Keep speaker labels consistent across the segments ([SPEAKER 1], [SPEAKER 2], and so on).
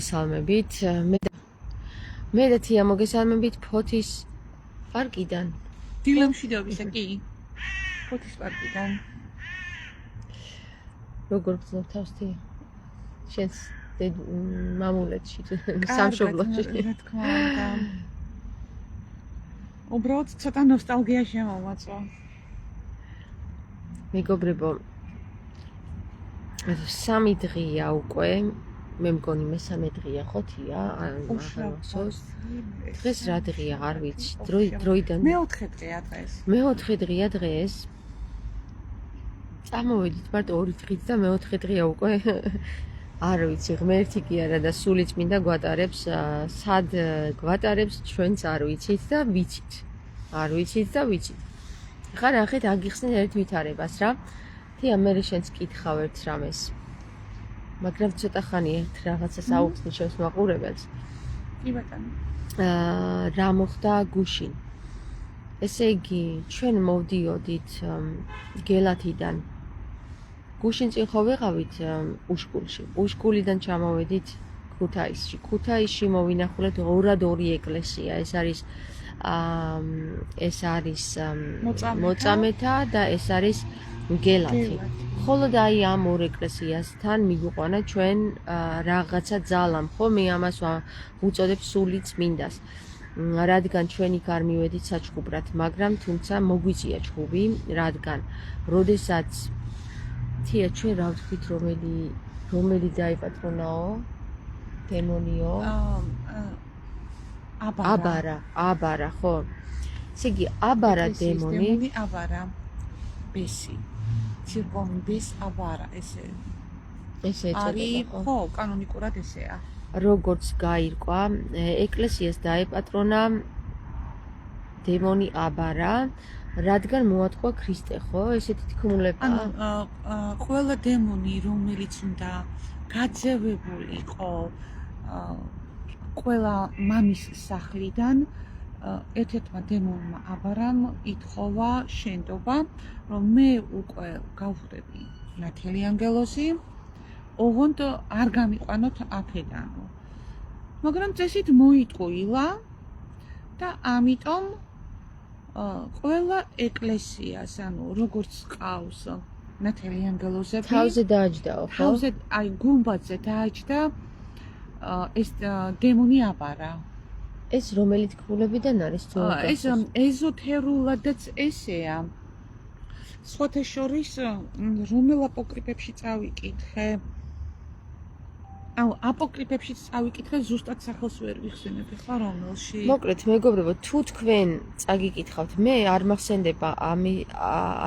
[SPEAKER 1] მოგესალმებით. მე და თია მოგესალმებით ფოთის პარკიდან.
[SPEAKER 2] დილემშვიდობისა კი. ფოთის პარკიდან.
[SPEAKER 1] როგორ გძნობ თავს თია? შენს მამულეთში, სამშობლოში.
[SPEAKER 2] რა თქმა უნდა. უბრალოდ ცოტა ნოსტალგია შემომაწვა.
[SPEAKER 1] მეგობრებო, 3 დღეა უკვე, მე მგონი მესამე დღეა ხო თია? ახალსოს. დღეს რა დღეა, არ ვიცი. დროიდან
[SPEAKER 2] მე-4 დღეა დღეს.
[SPEAKER 1] მე-4 დღეა დღეს. წამოვედით მარტო 2 დღით და მე-4 დღეა უკვე. არ ვიცი, ღმერთი კი არა და სულიც მინდა გვატარებს, სად გვატარებს ჩვენც არ ვიცით და ვიცით. არ ვიცით და ვიცით. ხა ნახეთ, აგიხსნით ერთ ვითარებას რა. თია მე შენს კითხავ ერთ რამეს. მაგრამ ცოტა ხანი ერთ რაღაცას აუხსნი შენს მაყურებელს.
[SPEAKER 2] კი ბატონო.
[SPEAKER 1] რა მოხდა გუშინ? ესე იგი, ჩვენ მოვდიოდით გელათიდან. გუშინ წინ ხო ვეყავით უშკულში. უშკულიდან ჩამოვედით ქუთაისში. ქუთაისში მოვინახულეთ 2 ეკლესია. ეს არის მოწამეთა და ეს არის გელათი. ხოლო და აი ამ 2 ეკლესიასთან მიგვიყვანა ჩვენ რაღაცა ძალამ, ხო? მე ამას უწოდებ სული წმინდას. რადგან ჩვენ იქ არ მივედით საჩხუბრად, მაგრამ თუმცა მოგვიწია ჩხუბი, რადგან როდესაც თია ჩვენ რა ვთქვით, რომელი დაიპატრონაო? დემონიო? აბარა, ხო. ესე იგი, აბარა დემონი,
[SPEAKER 2] აბარა. ბესი. ცირკონი ბეს აბარა, ესე არის, ხო, კანონიკურად ესეა.
[SPEAKER 1] როგორც გაირკვა, ეკლესიას დაეპატრონა დემონი აბარა, რადგან მოატყვა ქრისტე, ხო? ესეთი თქმულება.
[SPEAKER 2] ყველა დემონი, რომელიც უნდა გაძევებული იყო ყველა მამის სახლიდან, ერთ-ერთმა დემონმა აბარამ ითხოვა შენდობა, რომ მე უკვე გავხდები ნათელი ანგელოზი, ოღონდ არ გამიყვანოთ აქედანო. მაგრამ წესით მოიტყუილა და ამიტომ ყველა ეკლესიას, ანუ როგორც ყავს ნათელი ანგელოზები,
[SPEAKER 1] თავზე დააჯდაო, ხო?
[SPEAKER 2] თავზე, აი გუმბათზე დააჯდა ეს დემონი აბარა.
[SPEAKER 1] ეს რომელი თქმულებიდან არის თუ?
[SPEAKER 2] ეს ეზოთერულადაც ესეა. სხვათა შორის რომელ აპოკრიფებში წავიკითხე? აპოკრიფებში წავიკითხე, ზუსტად სახელს ვერ ვიხსენებ, ხა რომელში?
[SPEAKER 1] მოკლედ, მეგობრებო, თუ თქვენ წაგიკითხავთ, მე არ მახსენდება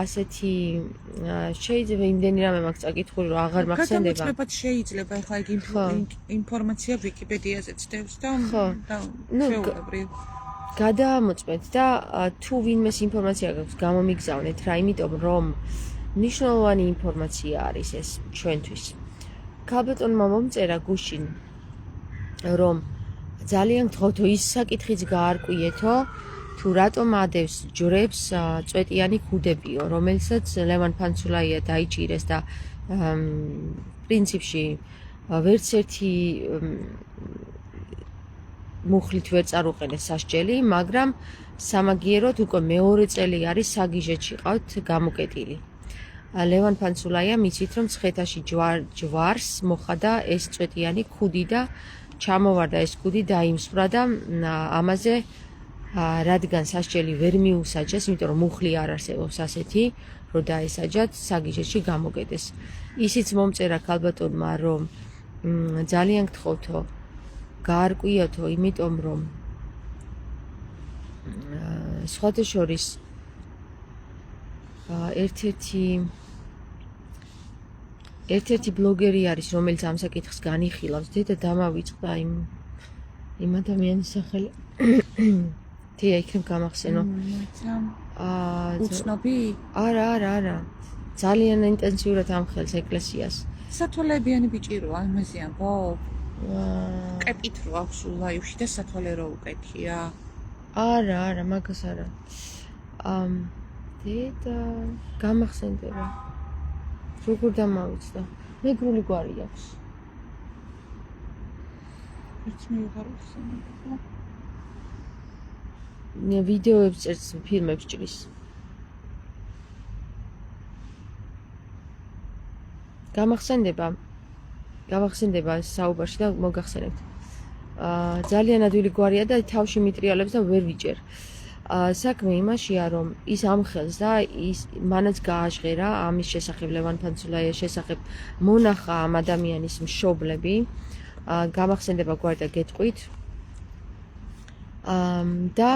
[SPEAKER 1] ასეთი შეიძლება იმდენი რამე მაქვს წაკითხული, რომ აღარ მახსენდება.
[SPEAKER 2] გადამოწმებად შეიძლება, ხა იქ ინფორმაცია ვიკიპედიაზე ცდებს და ჩვეულებრივ.
[SPEAKER 1] გადამოწმეთ და თუ ვინმეს ინფორმაცია გაქვს, გამომიგზავნეთ რა, იმიტომ რომ მნიშვნელოვანი ინფორმაცია არის ეს ჩვენთვის. ქალბატონმა მომწერა გუშინ, რომ ძალიან გთხოვთო ის საკითხიც გაარკვიეთო, თუ რატომ ადევს ჯვრებს წვეტიანი ქუდებიო, რომელსაც ლევან ფანცულაია დაიჭირეს და პრინციპში ვერც ერთი მუხლით ვერ წარუყენეს სასჯელი, მაგრამ სამაგიეროდ უკვე მეორე წელი არის საგიჟეთში ყავთ გამოკეტილი. ლევან ფანცულაია მიცით, რომ ცხეთაში ჯვარს მოხადა ეს წვეტიანი ქუდი და ჩამოვარდა ეს ქუდი დაიმსხვრა და ამაზე რადგან სასჯელი ვერ მიუსაჯეს, იმიტომ რომ მუხლი არ არსებობს ასეთი, რომ დაესაჯათ, საგიჟეთში გამოკეტეს. ისიც მომწერა ქალბატონმა, რომ ძალიან გთხოვთო გაარკვიოთო, იმიტომ რომ სხვათა შორის ერთ-ერთი ბლოგერი არის, რომელიც ამ საკითხს განიხილავს. დედა დამავიწყდა იმ ადამიანის სახელი. თია იქნებ გამახსენო.
[SPEAKER 2] უცნობი?
[SPEAKER 1] არა. ძალიან ინტენსიურად ამხელს ეკლესიას.
[SPEAKER 2] სათვალეებიანი ბიჭი როა, იმაზე ამბობ? კეპით რო აქვს ლაივში და სათვალე რო უკეთია.
[SPEAKER 1] არა, მაგას არა. დედა გამახსენდება. როგორ დამავიწყდა? მეგრული გვარი აქვს.
[SPEAKER 2] ერთ მივიღარ უხსენებო.
[SPEAKER 1] ვიდეოებს წერს, ფილმებს ჭრის. გამახსენდება საუბარში და მოგახსენებთ. ძალიან ადვილი გვარია და თავში მიტრიალებს და ვერ ვიჭერ. საქმე იმაშია, რომ ის ამხელს და ის მანაც გააჟღერა ამის შესახებ ლევან ფანცულაიას შესახებ მონახა ამ ადამიანის მშობლები. გამახსენდება გვარი და გეტყვით. და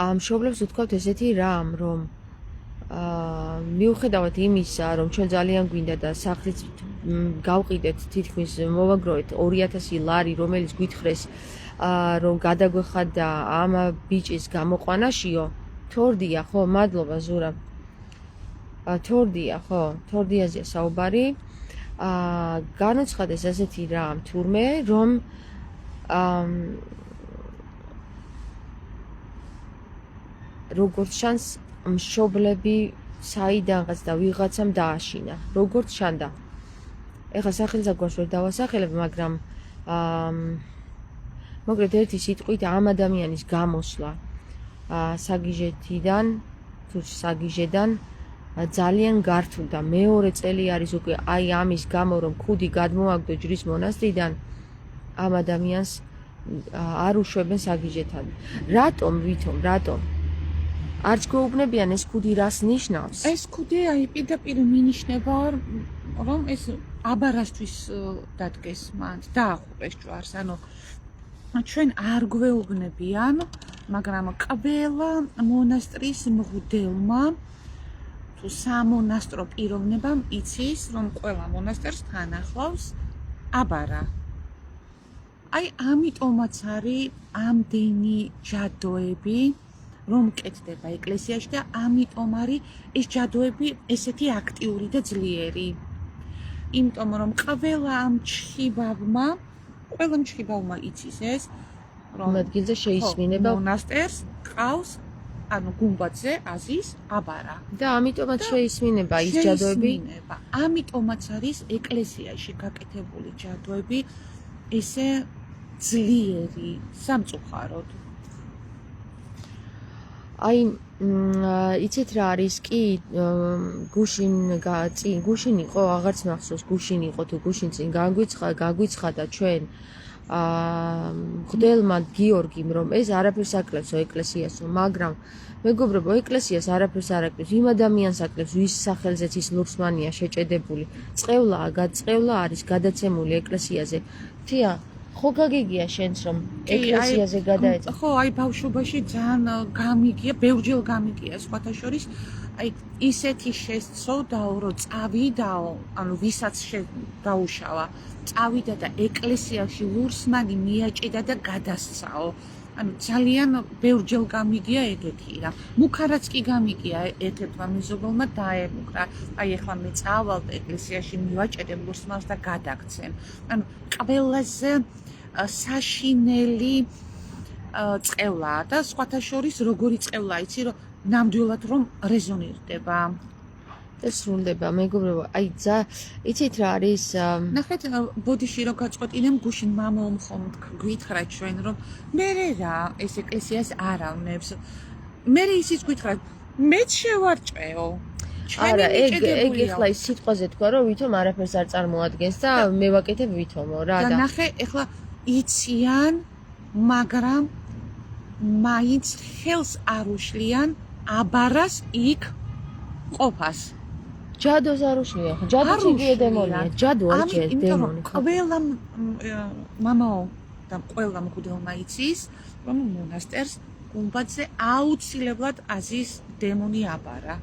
[SPEAKER 1] ამ მშობლებს ვთქვათ ესეთი რამ, რომ მიუხედავად იმისა, რომ ჩვენ ძალიან გვინდა და სახლიც გავყიდეთ, თითქმის მოვაგროვეთ 2000 ლარი, რომელიც გვითხრეს, რომ გადაგვეხადა ამ ბიჭის გამოყვანაშიო, თორდია, ხო, მადლობა ზურა. თორდია, ხო, თორდიაზეა საუბარი. განუცხადეს ასეთი რამ თურმე, რომ როგორც ჩანს მშობლები საიდანღაც და ვიღაცამ დააშინა, როგორც ჩანდა. ეხლა სახელსაგვარს ვერ დავასახელებ, მაგრამ მოკლედ ერთი სიტყვით ამ ადამიანის გამოსვლა საგიჟეთიდან თუ საგიჟედან ძალიან გართულდა. მეორე წელი არის უკვე აი ამის გამო, რომ ქუდი გადმოაგდო ჯვრის მონასტრიდან, ამ ადამიანს არ უშვებენ საგიჟეთან. რატომ? არც გვეუბნებიან ეს ქუდი რას ნიშნავს?
[SPEAKER 2] ეს ქუდი აი პირდაპირ მინიშნება, რომ ეს აბარასთვის დადგეს მან, დაახურეს ჯვარს. ანუ ჩვენ არ გვეუბნებიან, მაგრამ ყველა მონასტრის მღვდელმა თუ სამონასტრო პიროვნებამ იცის, რომ ყველა მონასტერს თან ახლავს აბარა. აი ამიტომაც არის ამდენი ჯადოები, რომ კეთდება ეკლესიაში და ამიტომ არის ეს ჯადოები ესეთი აქტიური და ძლიერი. იმიტომ რომ ყველა ჩხიბავმა იცის ეს, რომ
[SPEAKER 1] ადგილზე შეისმინება
[SPEAKER 2] მონასტერს ყავს, ანუ გუმბათზე აზის აბარა.
[SPEAKER 1] და ამიტომაც შეისმინება ის ჯადოები.
[SPEAKER 2] ამიტომაც არის ეკლესიაში გაკეთებული ჯადოები ესე ძლიერი, სამწუხაროდ.
[SPEAKER 1] აი, იცით რა არის კი გუშინ იყო, აღარც მახსოვს, გუშინ იყო თუ გუშინ წინ გაგვიცხადა ჩვენ მღვდელმა გიორგიმ, რომ ეს არაფერს აკლევსო ეკლესიასო, მაგრამ მეგობრებო, ეკლესიას არაფერს არ აკლევს, იმ ადამიანს აკლევს, ვის სახელზეც ის ლურსმანია შეჭედებული. წყევლა არის გადაცემული ეკლესიაზე. თია, ხო გაგიგია შენც რომ ეკლესიაზე გადაეცა?
[SPEAKER 2] ხო, აი ბავშვობაში ძალიან გამიგია, ბევრჯერ გამიგია სხვათა შორის, აი ისეთი შესწოდაო, რომ წავიდაო, ანუ ვისაც დაუშავა, წავიდა და ეკლესიაში ლურსმანი მიაჭედა და გადასცაო. ანუ ძალიან ბევრჯერ გამიგია ეგეთი რა. მუქარაც კი გამიგია ერთ-ერთმა მეზობელმა დაემუქრა. აი ეხლა მე წავალ ეკლესიაში მივაჭედე ლურსმანს და გადაგცემ. ანუ ყველაზე საშინელი წყევლაა და სხვათა შორის როგორი წყევლა იცი რომ ნამდვილად რომ რეზონირდება
[SPEAKER 1] და სრულდება მეგობრებო აი იცით რა არის
[SPEAKER 2] ნახეთ ბოდიში რო გაწყვეტინემ გუშინ მამაო მხოლოდ გვითხრა ჩვენ რომ მე რა ეს ეკლესიას არ ავნებს მე ისიც გვითხრა მეც შევარჭეო
[SPEAKER 1] არა ეგ ეხლა ის სიტყვაზე თქვა რომ ვითომ არაფერს არ წარმოადგენს და მე ვაკეთებ ვითომო რა
[SPEAKER 2] და ნახე ეხლა იციან მაგრამ მაინც ხელს არ უშლიან აბარას იქ ყოფას
[SPEAKER 1] ჯადოს არ უშლიან ხო ჯადოც იგივე დემონია ჯადო არ ჯერ დემონი
[SPEAKER 2] ყველა მამაო და ყველა მღვდელმა იცის რომ მონასტერს გუმბათზე აუცილებლად აზის დემონი აბარა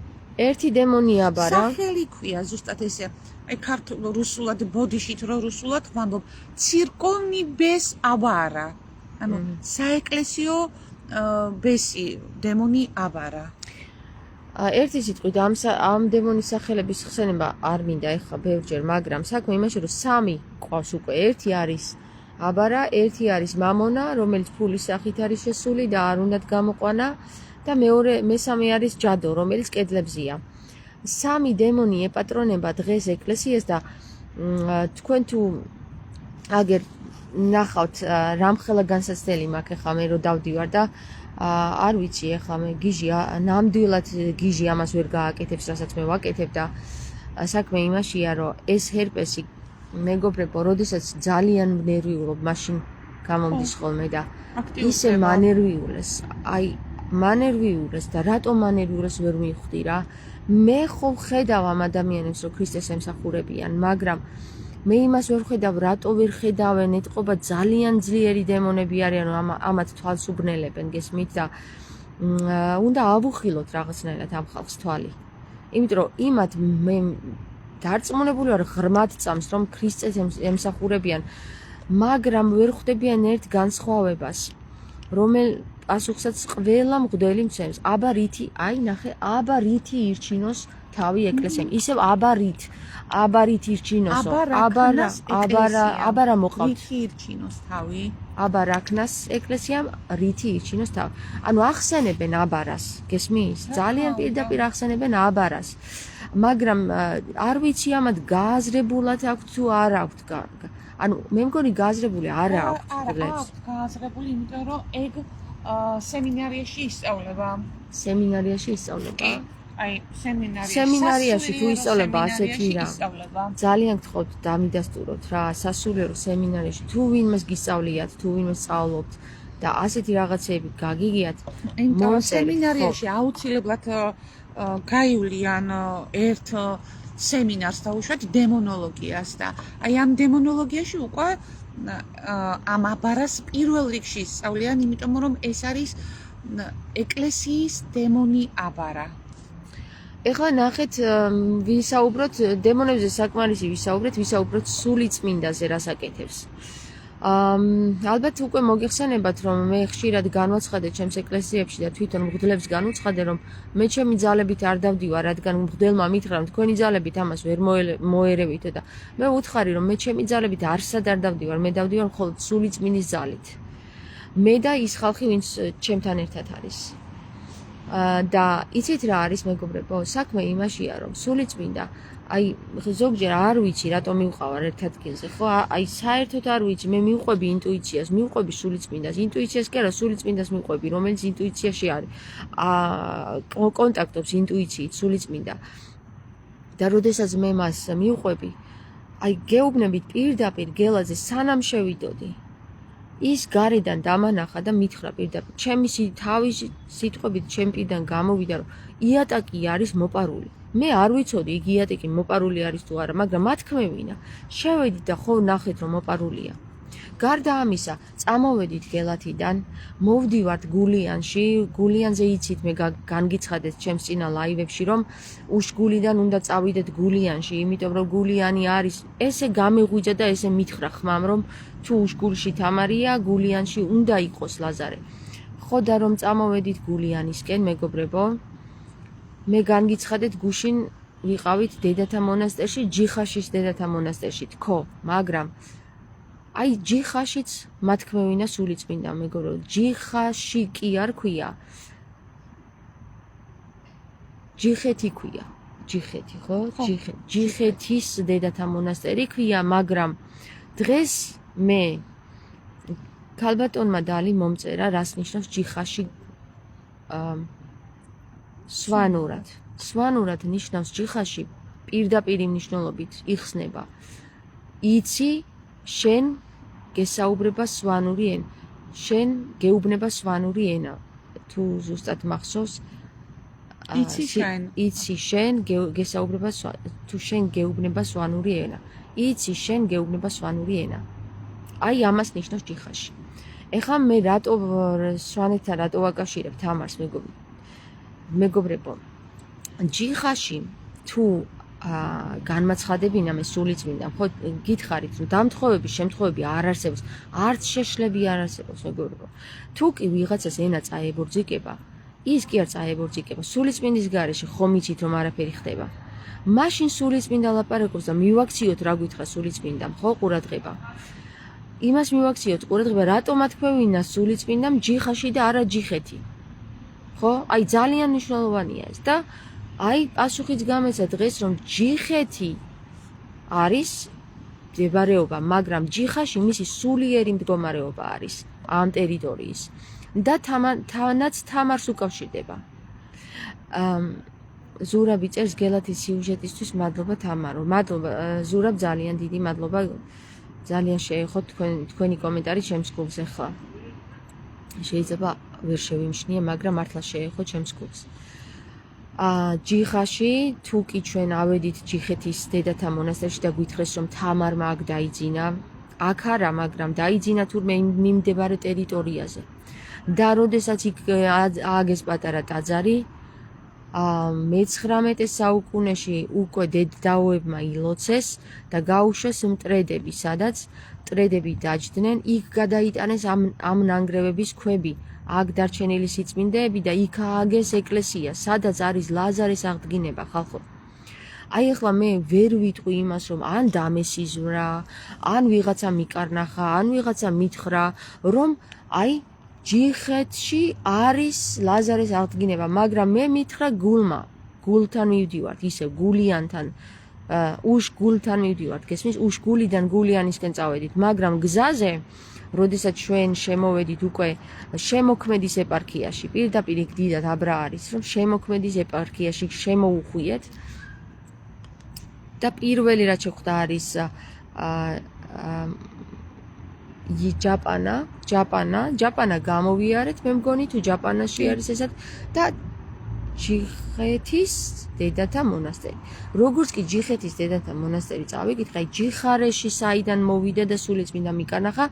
[SPEAKER 1] ერთი დემონი აბარა
[SPEAKER 2] სახელი ქვია ზუსტად ესე აი ქართულ რუსულად ბოდიშით რო რუსულად ვამბობ ცირკონი ბეს აბარა ანუ საეკლესიო ბესი დემონი აბარა
[SPEAKER 1] ერთი სიტყვით ამ დემონის სახელების ხსენება არ მინდა ეხლა ბევრჯერ მაგრამ საქმე იმაში რომ სამი ყავს უკვე ერთი არის აბარა ერთი არის მამონა რომელიც ფულის სახით არის შესული და არ უნდათ გამოყვანა და მესამე არის ჯადო რომელიც კედლებზეა სამი დემონი ეპატრონება დღეს ეკლესიას და თქვენ თუ აგერ ნახავთ რამხელა განსაცდელი მაქვს ახლა მე რომ დავდივარ და არ ვიცი ახლა მე გიჟი ნამდვილად გიჟი ამას ვერ გააკეთებს რასაც მე ვაკეთებ და საქმე იმაშია რომ ეს ჰერპესი მეგობრებო როდესაც ძალიან ნერვიულობ მაშინ გამომდის ხოლმე და ისე მანერვიულეს აი მანერვიულეს და რატომ მანერვიულეს ვერ მივხვდი რა მე ხო ხედავ ამ ადამიანებს რომ ქრისტეს ემსახურებიან მაგრამ მე იმას ვერ ხედავ რატო ვერ ხედავენ ეთყობა ძალიან ძლიერი დემონები არიან რომ ამათ თვალს უბნელებენ გესმით და უნდა ავუხილოთ რაღაცნაირად ამ ხალხს თვალი იმიტომ რომ იმათ მე დარწმუნებული ვარ ღრმად წამს რომ ქრისტეს ემსახურებიან მაგრამ ვერ ხვდებიან ერთ განსხვავებას რომელ პასუხსაც ყველა მღვდელი მცემს აბა რითი აი ნახე აბა რითი ირჩინოს თავი ეკლესიამ ისევ აბა რით ირჩინოსო აბა რა მოყავთ
[SPEAKER 2] რითი ირჩინოს თავი
[SPEAKER 1] აბა რაქნას ეკლესიამ რითი ირჩინოს თავი ანუ ახსენებენ აბარას გესმის ძალიან პირდაპირ ახსენებენ აბარას მაგრამ არ ვიცი ამათ გააზრებულად აქვს თუ არ აქვს ანუ მე მგონი გააზრებული არ აქვს
[SPEAKER 2] აქვს გააზრებული იმიტომ რომ ეგ სემინარიაში ისწავლება აი
[SPEAKER 1] სემინარიაში თუ ისწავლება ასეთი რა ძალიან გთხოვთ დამიდასტუროთ რა სასულიერო სემინარიაში თუ ვინმეს გისწავლიათ თუ ვინმეს სწავლობთ და ასეთი რაღაცები გაგიგიათ
[SPEAKER 2] სემინარიაში აუცილებლად გაივლიან ერთ სემინარს დაუშვათ დემონოლოგიას და აი ამ დემონოლოგიაში უკვე ამ აბარას პირველ რიგში ისწავლიან იმიტომ რომ ეს არის ეკლესიის დემონი აბარა
[SPEAKER 1] ეხლა ნახეთ ვისაუბროთ დემონებზე საკმარისი ვისაუბროთ სული წმინდაზე რას აკეთებს ალბათ უკვე მოგიხსენებათ რომ მე ხშირად განვაცხადე ჩემს ეკლესიებში და თვითონ მღვდლებს განუცხადე რომ მე ჩემი ძალებით არ დავდივარ რადგან მღვდელმა მითხრა რომ თქვენი ძალებით ამას ვერ მოერევითო და მე ვუთხარი რომ მე ჩემი ძალებით არსად არ დავდივარ მე დავდივარ მხოლოდ სული წმინდის ძალით მე და ის ხალხი ვინც ჩემთან ერთად არის და იცით რა არის მეგობრებო საქმე იმაშია რომ სული წმინდა აი ზოგჯერ არ ვიცი რატომ მივყავარ ერთ ადგილზე ხო აი საერთოდ არ ვიცი მე მივყვები ინტუიციას მივყვები სული წმინდას ინტუიციას კი არა სული წმინდას მივყვები რომელიც ინტუიციაში არის კონტაქტობს ინტუიციით სული წმინდა და როდესაც მე მას მივყვები აი გეუბნებით პირდაპირ გელაზე სანამ შევიდოდი ის გარედან დამანახა და მითხრა პირდაპირ ჩემი თავის სიტყვებით ჩემ პირდან გამოვიდა რომ იატაკი არის მოპარული მე არ ვიცოდი იგი იატაკი მოპარული არის თუ არა მაგრამ მათქმევინა შევედი და ხო ნახეთ რომ მოპარულია გარდა ამისა წამოვედით გელათიდან მოვდივართ გულიანზე იცით მე განგიცხადეთ ჩემს წინა ლაივებში რომ უშგულიდან უნდა წავიდეთ გულიანში იმიტომ რომ გულიანი არის ესე გამეღვიძა და ესე მითხრა ხმამ რომ თუ უშგულში თამარია გულიანში უნდა იყოს ლაზარე ხო და რომ წამოვედით გულიანისკენ მეგობრებო მე განგიცხადეთ გუშინ ვიყავით დედათა მონასტერში ჯიხაშის დედათა მონასტერში თქო მაგრამ აი ჯიხაშიც მათქმევინა სული წმინდა მეგობრო ჯიხაში კი არ ქვია ჯიხეთი ქვია ჯიხეთი ხო ჯიხეთის დედათა მონასტერი ქვია მაგრამ დღეს მე ქალბატონმა დალი მომწერა რას ნიშნავს ჯიხაში სვანურად ნიშნავს ჯიხაში პირდაპირ მნიშვნელობით იხსნება იცი შენ გესაუბრება სვანური ენა შენ გეუბნება სვანური ენა თუ ზუსტად მახსოვს იცი შენ გესაუბრება თუ შენ გეუბნება სვანური ენა იცი შენ გეუბნება სვანური ენა აი ამას ნიშნავს ჯიხაში ეხლა მე რატო სვანეთთან რატო ვაკავშირებ თამარს მეგობრებო ჯიხაში თუ განმაცხადებინა მე სული წმინდა ხო გითხარით რომ დამთხოვების შემთხვევები არ არსებობს არც შეშლები არ არსებობს მეგობრებო თუ კი ვიღაცას ენა წაებორძიკება ის კი არ წაებორძიკება სული წმინდის გარეშე ხომ იცით რომ არაფერი ხდება მაშინ სული წმინდა ლაპარაკობს და მივაქციოთ რა გითხრა სული წმინდამ ხო ყურადღება იმას მივაქციოთ ყურადღება რატომ ათქვევინა სული წმინდამ ჯიხაში და არა ჯიხეთი ხო აი ძალიან მნიშვნელოვანია ეს და აი პასუხიც გამეცა დღეს რომ ჯიხეთი არის მდებარეობა, მაგრამ ჯიხაში მისი სულიერი მდგომარეობა არის ამ ტერიტორიის და თანაც თამარს უკავშირდება. ზურაბი წერს გელათის სიუჟეტისთვის მადლობა თამარო. მადლობა ზურაბ, ძალიან დიდი მადლობა. ძალიან შეეხოთ თქვენი კომენტარი ჩემს კლუბს ახლა. შეიძლება ვერ შევიმშნიე, მაგრამ მართლა შეეხოთ ჩემს კლუბს. ჯიხაში თუ კი ჩვენ ავედით ჯიხეთის დედათა მონასტერში და გვითხრეს რომ თამარმა აქ დაიძინა, აქ არა, მაგრამ დაიძინა თურმე მიმდებარე ტერიტორიაზე. და როდესაც იქ ააგეს პატარა ტაძარი, მე-19 საუკუნეში უკვე დედდაოებმა ილოცეს და გაუშვეს მტრედები, სადაც მტრედები დაჯდნენ, იქ გადაიტანეს ამ ნანგრევების ქვები, აქ დარჩენილი სიწმინდეები და იქ ააგეს ეკლესია, სადაც არის ლაზარის აღდგინება, ხალხო. აი ახლა მე ვერ ვიტყვი იმას, რომ ან დამესიზვრა, ან ვიღაცა მიკარნახა, ან ვიღაცა მითხრა, რომ აი ჯიხეთში არის ლაზარის აღდგინება, მაგრამ მე მითხრა გულთან მივდივართ, ისე გულიანთან, უშგულთან მივდივართ, გესმის, უშგულიდან გულიანისკენ წავედით, მაგრამ გზაზე, როდესაც ჩვენ შემოვედით უკვე შემოქმედის ეპარქიაში, პირდაპირ იქ დიდად აბრა არის, რომ შემოქმედის ეპარქიაში შემოუხვიეთ და პირველი რაც შეხვდა არის ჯაპანა გამოვიარეთ, მე მგონი თუ ჯაპანაში არის ესეთ და ჯიხეთის დედათა მონასტერი. როგორც კი ჯიხეთის დედათა მონასტერი წავიკითხე, ჯიხარეში საიდან მოვიდა და სულიწმინდა მიკანახა,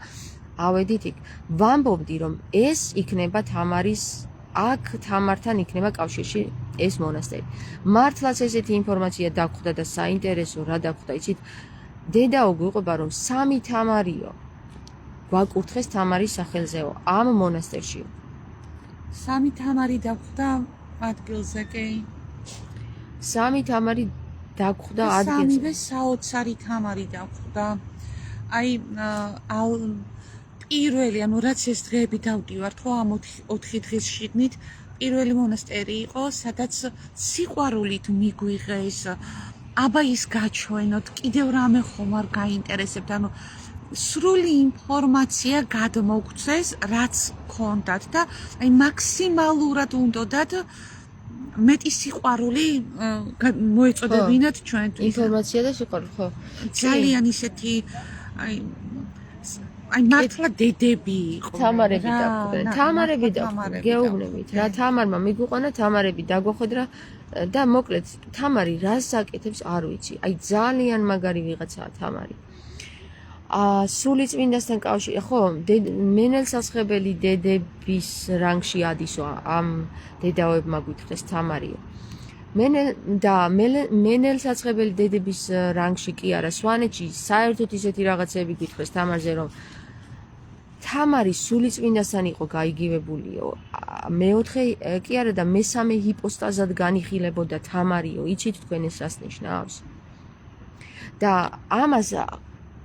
[SPEAKER 1] ავედით იქ. ვამბობდი რომ ეს იქნება თამარის, აქ თამართან იქნება კავშირში ეს მონასტერი. მართლაც ესეთი ინფორმაცია დაგხვდა და საინტერესო რა დაგხვდა, იცით? დედაო გვიყვება რომ 3 თამარიო გვაკურთხეს თამარის სახელზეო ამ მონასტერშიო.
[SPEAKER 2] 3 თამარი დაგხვდა ადგილზე, კი?
[SPEAKER 1] 3 თამარი დაგხვდა ადგილზე.
[SPEAKER 2] სამივე საოცარი თამარი დაგხვდა. აი პირველი, ანუ რაც ეს დღეები დავდივართ, ხო, ამ 4 დღის შიგნით, პირველი მონასტერი იყო, სადაც სიყვარულით მიგვიღეს, აბა ის გაჩვენოთ, კიდევ რამე ხომ არ გაინტერესებთ, ანუ სრული ინფორმაცია გადმოგცეს, რაც გქონდათ და აი მაქსიმალურად უნდათ მეტი სიყვარული მოეწოდებინათ ჩვენთვის.
[SPEAKER 1] ინფორმაცია და სიყვარული, ხო?
[SPEAKER 2] ძალიან ისეთი აი მართლა დედები იყო.
[SPEAKER 1] თამარები დაგვხვდნენ. თამარები დაგვხვდნენ. გეუბნებით რა, თამარმა მიგვიყვანა, თამარები დაგვახვედრა და მოკლედ თამარი რას აკეთებს არ ვიცი. აი ძალიან მაგარი ვიღაცაა თამარი. სულიწმინდასთან კავშირი, ხო, მენელსასხებელი დედების რანგში ადისო ამ დედაოებმა გვითხრეს თამარიო. მენელსასხებელი დედების რანგში კი არა, სვანეთში საერთოდ ისეთი რაღაცები გვითხრეს თამარზე, რომ თამარი სულიწმინდასთან იყო გაიგივებულიო. მეოთხე კი არა და მესამე ჰიპოსტაზად განიხილებოდა თამარიო. იცით თქვენ ეს რას ნიშნავს? და ამას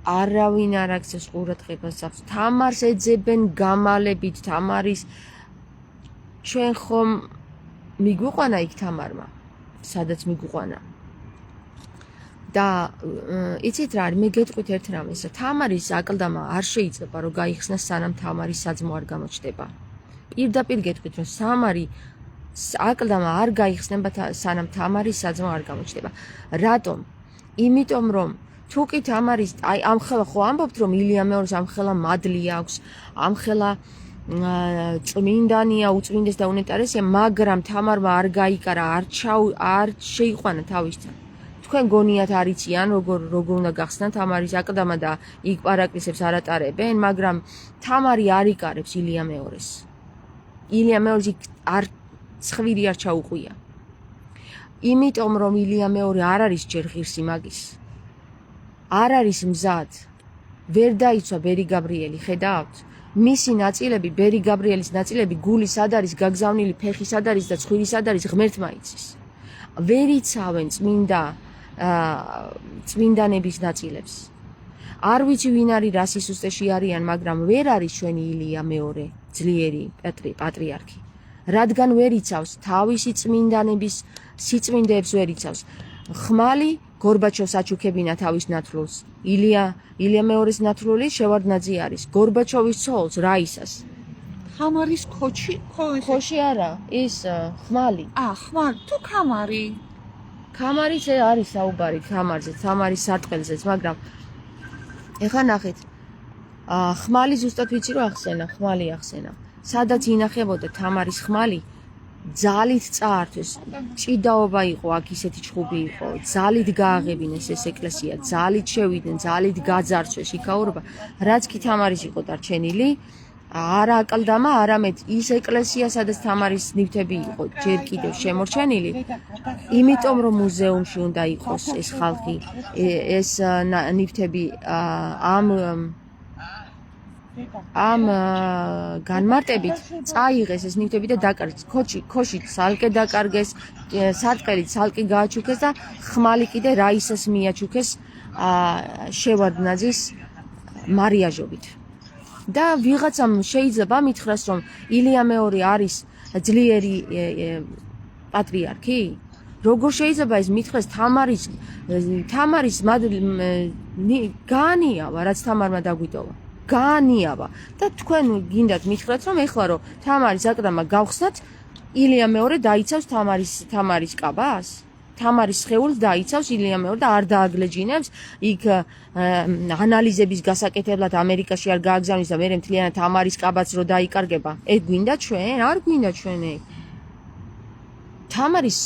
[SPEAKER 1] არავინ არ აქცევს ყურადღებას აქვს. თამარს ეძებენ გამალებით, თამარის ჩვენ ხომ მიგვიყვანა იქ თამარმა, სადაც მიგვიყვანა. და იცით რა არის, მე გეტყვით ერთ რამეს, თამარის აკლდამა არ შეიძლება რომ გაიხსნა სანამ თამარის საძმო არ გამოჩნდება. პირდაპირ გეტყვით რომ აკლდამა არ გაიხსნება სანამ თამარის საძმო არ გამოჩნდება. რატომ? იმიტომ რომ თუ კი თამარის აი ამხელა ხო ამბობთ რომ ილია მეორეს ამხელა მადლი აქვს, ამხელა წმინდანია, უწმინდეს და უნეტარესია, მაგრამ თამარმა არ გაიკარა, არ შეიყვანა თავისთან. თქვენ გონიათ არიციან როგორ უნდა გახსნათ თამარის აკლდამა და იქ პარაკლისებს არ ატარებენ, მაგრამ თამარი არ იკარებს ილია მეორეს. ილია მეორეს იქ ცხვირი არ ჩაუყვია. იმიტომ რომ ილია მეორე არ არის ჯერ ღირსი მაგის. არ არის მზად, ვერ დაიცვა ბერი გაბრიელი, ხედავთ? მისი ნაწილები, ბერი გაბრიელის ნაწილები, გული სად არის გაგზავნილი, ფეხი სად არის და ცხვირი სად არის, ღმერთმა იცის. ვერ იცავენ წმინდანების ნაწილებს. არ ვიცი ვინ არის რა სისუსტეში არიან, მაგრამ ვერ არის ჩვენი ილია მეორე, ძლიერი პატრიარქი. რადგან ვერ იცავს თავისი წმინდანების სიწმინდეებს ვერ იცავს. ხმალი გორბაჩოვს აჩუქებინა თავის ნათლულს. ილია მეორის ნათლული შევარდნაძე არის. გორბაჩოვის ცოლს რაისას.
[SPEAKER 2] ხამარის ქოჩი
[SPEAKER 1] ხოში არა, ის ხმალი.
[SPEAKER 2] ხმალი თუ ხამარი?
[SPEAKER 1] ხამარიც არის საუბარი ხამარზე, ხამარის სარტყელზეც, მაგრამ ეხლა ნახეთ. ხმალი ზუსტად ვიცი რომ ახსენა, ხმალი ახსენა. სადაც ინახებოდა თამარის ხმალი, ძალით წაართვეს. ჭიდაობა იყო, აქ ისეთი ჩხუბი იყო. ძალით გააღებინეს ეს ეკლესია, ძალით შევიდნენ, ძალით გაძარცვეს იქაურობა. რაც კი თამარის იყო დარჩენილი, არა აკლდამა, არამედ ის ეკლესია, სადაც თამარის ნივთები იყო ჯერ კიდევ შემორჩენილი. იმიტომ რომ მუზეუმში უნდა იყოს ეს ხალხი, ეს ნივთები ამ განმარტებით წაიღეს ეს ნივთები და დაკარგეს. ქოში ცალკე დაკარგეს, სარტყელი ცალკე გააჩუქეს და ხმალი კიდე რაისას მიაჩუქეს შევარდნაძის მარიაჟობით. და ვიღაცამ შეიძლება მითხრას რომ ილია მეორე არის ძლიერი პატრიარქი? როგორ შეიძლება ეს მითხრას თამარის განიავა, რაც თამარმა დაგვიტოვა. განიავა და თქვენ გინდათ მითხრათ რომ ეხლა რომ თამარის აკლდამა გავხსნათ, ილია მეორე დაიცავს თამარის კაბას? თამარის სხეულს დაიცავს ილია მეორე და არ დააგლეჯინებს იქ ანალიზების გასაკეთებლად ამერიკაში არ გააგზავნის და მე მთლიანად თამარის კაბაც რო დაიკარგება. ეგ გვინდა ჩვენ? არ გვინდა ჩვენ ეგ. თამარის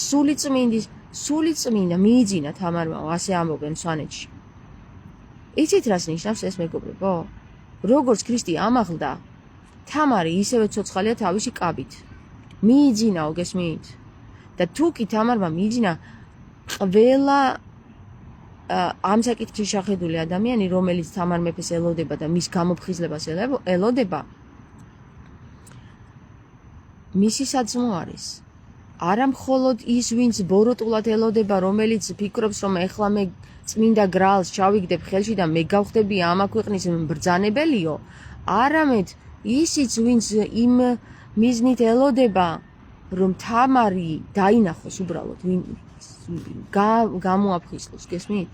[SPEAKER 1] სული წმინდა მიიძინა თამარმა, ასე ამბობენ სვანეთში. იცით რას ნიშნავს ეს მეგობრებო? როგორც ქრისტე ამაღლდა, თამარი ისევე ცოცხალია თავისი კაბით. მიიძინაო, გესმით? და თუ კი თამარმა მიიძინა ყველა ამ საკითხში შეხედული ადამიანი, რომელიც თამარ მეფეს ელოდება და მის გამოფხიზლებას ელოდება, მისი საძმო არის. არა მხოლოდ ის, ვინც ბოროტულად ელოდება, რომელიც ფიქრობს, რომ ეხლა მე წმინდა გრალს ჩავიგდებ ხელში და მე გავხდები ამა ქვეყნის ბრძანებელიო, არამედ ისიც, ვინც იმ მიზნით ელოდება, რომ თამარი დაინახოს უბრალოდ, გამოაფხიზლოს, გესმით?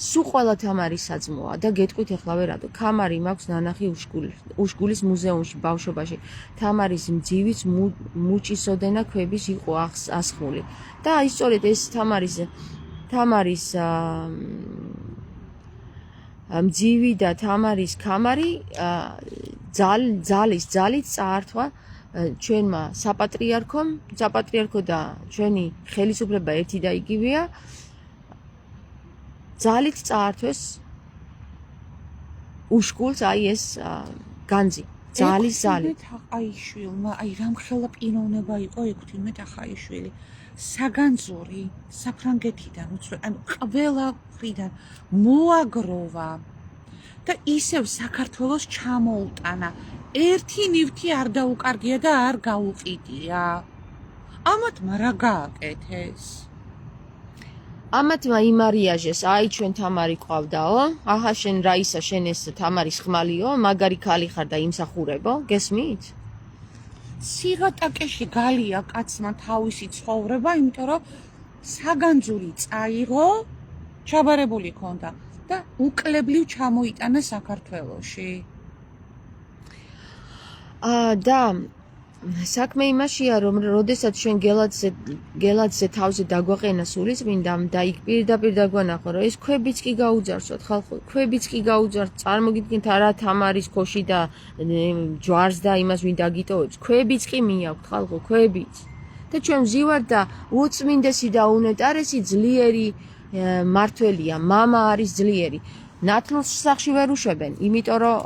[SPEAKER 1] სულ ყველა თამარის საძმოა და გეტყვით ეხლავე რატო. თამარი მაქვს ნანახი უშგულის მუზეუმში ბავშვობაში. თამარის მძივიც მუჭისოდენა ქვების იყო ასხმული. და აი სწორედ ეს თამარის მძივი და თამარის ქამარი ძალით წაართვა ჩვენმა საპატრიარქო და ჩვენი ხელისუფლება ერთი და იგივეა. ძალით წაართვეს უშკულს აი ეს განძი, ძალის ზალი.
[SPEAKER 2] ახაიშვილმა, აი რამხელა პიროვნება იყო ექვთიმე ახაიშვილი. საგანძური საფრანგეთიდან ანუ ყველა მხრიდან მოაგროვა და ისევ საქართველოს ჩამოუტანა. ერთი ნივთი არ დაუკარგია და არ გაუყიდია. ამათმა რა გააკეთეს?
[SPEAKER 1] ამათმა იმარიაჟეს, აი ჩვენ თამარი ყავდაო, აჰა შენ რაისა შენ ეს თამარის ხმალიო, მაგარი ქალი ხარ და იმსახურებო, გესმით?
[SPEAKER 2] სიღატაკეში გალია კაცმა თავისი ცხოვრება, იმიტომ რომ საგანძური წაიღო, ჩაბარებული ქონდა და უკლებლივ ჩამოიტანა საქართველოში.
[SPEAKER 1] და საქმე იმაშია, რომ როდესაც ჩვენ გელაძზე თავზე დაგვაყენა სულიწმინდამ და იქ პირდაპირ დაგვანახო, რომ ეს ქვებიც კი გაუძარცვათ ხალხო, ქვებიც კი გაუძარცვათ, წარმოგიდგენთ არა თამარის ქოში და ჯვარს და იმას ვინ დაგიტოვებს, ქვებიც კი მიაქვთ ხალხო, ქვებიც. და ჩვენ ვზივართ და უწმინდესი და უნეტარესი ძლიერი მართველია, მამა არის ძლიერი. ნათლულს სახში ვერ უშვებენ, იმიტომ რომ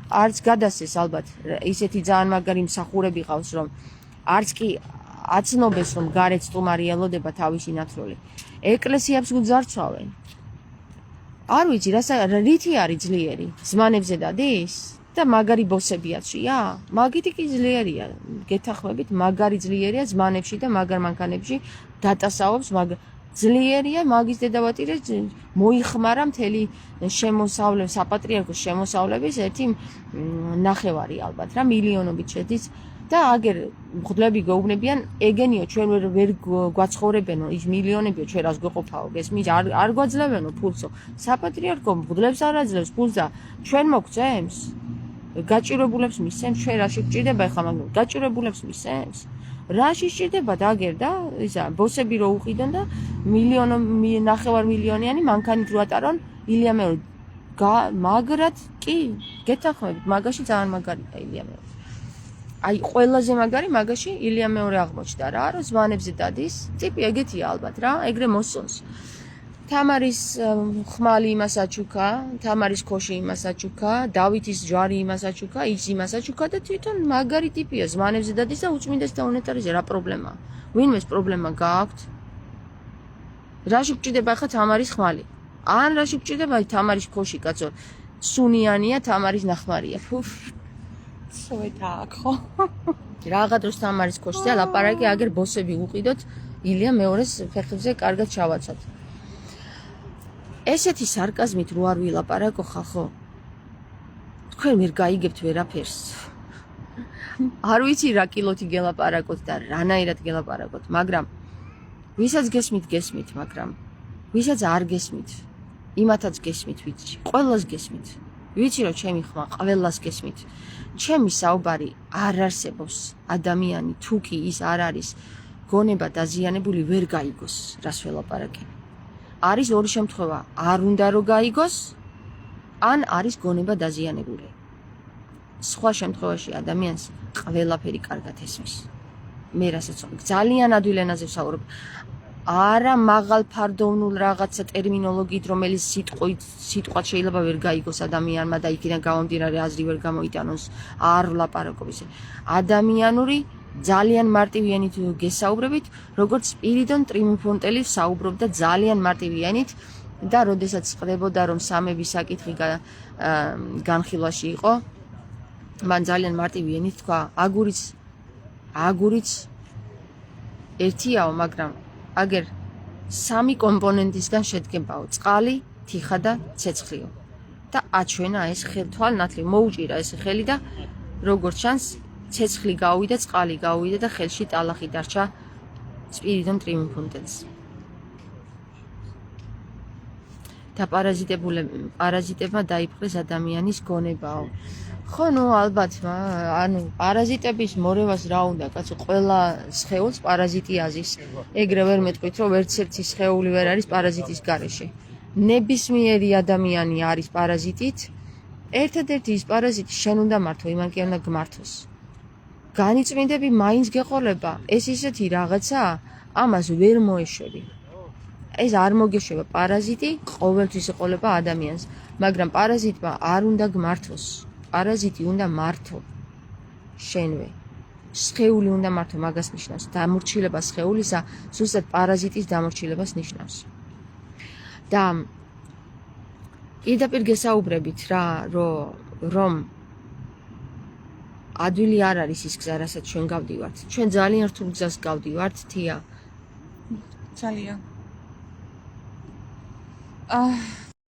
[SPEAKER 1] არც გადასცეს ალბათ ისეთი ძალიან მაგარი მსახურები ყავს, რომ არც კი აცნობეს, რომ გარეთ სტუმარი ელოდება თავისი ნათლული. ეკლესიებს უძარცვავენ. არ ვიცი, რითი არის ძლიერი? ზმანებზე დადის? და მაგარი ბოსებიაცია? მაგითი კი ძლიერია. გეთახმებით, მაგარი ძლიერია ზმანებში და მაგარ მანქანებში დატასაობს, ძლიერია მაგის დედავატირე მოიხმარა მთელი საპატრიარქოს შემოსავლების ერთი ნახევარი ალბათ რა მილიონობით შედის და აგერ მღვდლები გეუბნებიან ეგენიო ჩვენ ვერ გვაცხოვრებენო ის მილიონებიო ჩვენ რას გვეყოფაო გესმის არ გვაძლევენო ფულსო საპატრიარქო მღვდლებს არ აძლევს ფულს და ჩვენ მოგწემს გაჭირებულებს მისცემს ჩვენ რაში გჭირდება ეხლა მაგრამ გაჭირებულებს მისცემს რაში სჭირდებათ აგერ და ისა ბოსები რო უყიდონ და ნახევარ მილიონიანი მანქანით რო ატარონ ილია მეორე მაგრად კი გეთანხმებით მაგაში ძალიან მაგარია ილია მეორე აი ყველაზე მაგარი მაგაში ილია მეორე აღმოჩნდა რა რომ ზვანებზე დადის ტიპი ეგეთია ალბათ რა ეგრე მოსწონს თამარის ხმალი იმას აჩუქა თამარის ქოში იმას აჩუქა დავითის ჯვარი იმას აჩუქა ის იმას აჩუქა და თვითონ მაგარი ტიპია ზვანებზე დადის და უწმინდეს და უნეტარიზე რა პრობლემაა ვინმეს პრობლემა გააქვთ რაში გჭირდება ახლა თამარის ხმალი ან რაში გჭირდება თამარის ქოში კაცო სუნიანია თამარის ნახმარია
[SPEAKER 2] სვეტაა ხო
[SPEAKER 1] რაღა დროს თამარის ქოშზე ლაპარაკი აგერ ბოსები უყიდოთ ილია მეორეს ფეხებზე კარგად ჩავაცოთ ესეთი სარკაზმით რო არ ვილაპარაკო ხალხო თქვენ ვერ გაიგებთ ვერაფერს არ ვიცი რა კილოთი გელაპარაკოთ და რანაირად გელაპარაკოთ მაგრამ ვისაც გესმით მაგრამ ვისაც არ გესმით იმათაც გესმით ვიცი ყველას გესმით ვიცი რომ ჩემი ხმა ყველას გესმით ჩემი საუბარი არ არსებობს ადამიანი თუ კი ის არ არის გონება დაზიანებული ვერ გაიგოს რას ველაპარაკე არის ორი შემთხვევა არ უნდა რომ გაიგოს ან არის გონება დაზიანებული სხვა შემთხვევაში ადამიანს ყველაფერი კარგად ესმის მე რასაც ძალიან ადვილ ენაზე ვსაუბრობ არა მაღალ ფარდოვნულ რაღაცა ტერმინოლოგიით რომელიც სიტყვად შეიძლება ვერ გაიგოს ადამიანმა და იქიდან გამომდინარე აზრი ვერ გამოიტანოს არ ვლაპარაკობ ისე ადამიანური ძალიან მარტივი ენით გესაუბრებით როგორც სპირიდონ ტრიუმფონტელი საუბრობდა ძალიან მარტივი ენით და როდესაც ხდებოდა რომ სამების საკითხი განხილვაში იყო მან ძალიან მარტივი ენით თქვა აგურიც ერთიაო მაგრამ აგერ სამი კომპონენტისგან შედგებაო წყალი, თიხა და ცეცხლიო და აჩვენა ეს თვალნათლივ მოუჭირა ეს ხელი და როგორც ჩანს ცეცხლი გაუვიდა, წყალი გაუვიდა და ხელში ტალახი დარჩა სპირიდონ ტრიუმფონტელს. და პარაზიტებმა დაიპყრეს ადამიანის გონებაო. ხო, ნუ ალბათ, ანუ პარაზიტების მორევას რა უნდა, კაცო, ყველა სხეულს პარაზიტი აზის. ეგრე ვერ მეტყვით, რომ ერთ-ერთი სხეული ვერ არის პარაზიტის გარეშე. ნებისმიერი ადამიანი არის პარაზიტით. ერთადერთი ის პარაზიტი შენ უნდა მართო, იმან კი უნდა გმართოს. განიწმინდები მაინც გეყოლება, ეს ისეთი რაღაცაა, ამას ვერ მოეშვები. ეს არ მოგეშვება პარაზიტი, ყოველთვის ეყოლება ადამიანს, მაგრამ პარაზიტმა არ უნდა გმართოს. პარაზიტი უნდა მართო შენვე. სხეული უნდა მართო, მაგას ნიშნავს. დამორჩილება სხეულისა ზუსტად პარაზიტის დამორჩილებას ნიშნავს. და პირდაპირ გესაუბრებით რა, რომ ადვილი არ არის ის გზა, რასაც ჩვენ გავდივართ. ჩვენ ძალიან რთულ გზას გავდივართ, თია.
[SPEAKER 2] ძალიან.